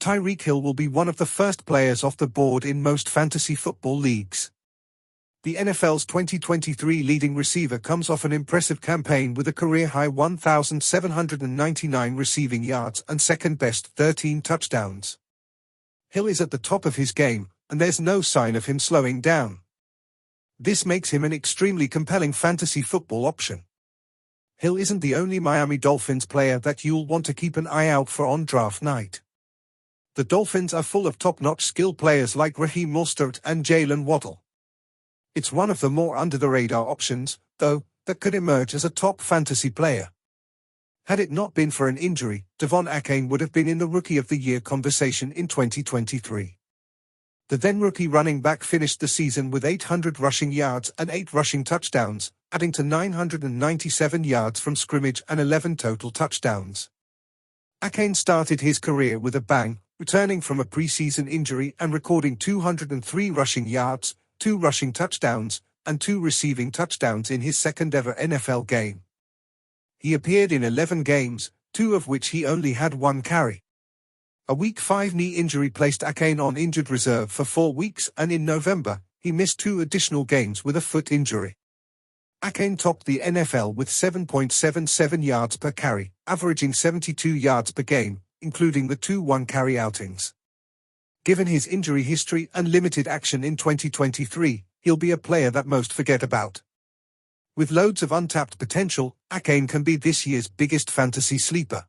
Tyreek Hill will be one of the first players off the board in most fantasy football leagues. The NFL's 2023 leading receiver comes off an impressive campaign with a career-high 1,799 receiving yards and second-best 13 touchdowns. Hill is at the top of his game, and there's no sign of him slowing down. This makes him an extremely compelling fantasy football option. Hill isn't the only Miami Dolphins player that you'll want to keep an eye out for on draft night. The Dolphins are full of top-notch skill players like Raheem Mostert and Jaylen Waddle. It's one of the more under-the-radar options, though, that could emerge as a top fantasy player. Had it not been for an injury, Devon Achane would have been in the Rookie of the Year conversation in 2023. The then-rookie running back finished the season with 800 rushing yards and 8 rushing touchdowns, adding to 997 yards from scrimmage and 11 total touchdowns. Achane started his career with a bang, returning from a preseason injury and recording 203 rushing yards, 2 rushing touchdowns, and 2 receiving touchdowns in his second-ever NFL game. He appeared in 11 games, 2 of which he only had 1 carry. A Week 5 knee injury placed Achane on injured reserve for 4 weeks, and in November, he missed 2 additional games with a foot injury. Achane topped the NFL with 7.77 yards per carry, averaging 72 yards per game, including the 2 one-carry outings. Given his injury history and limited action in 2023, he'll be a player that most forget about. With loads of untapped potential, Achane can be this year's biggest fantasy sleeper.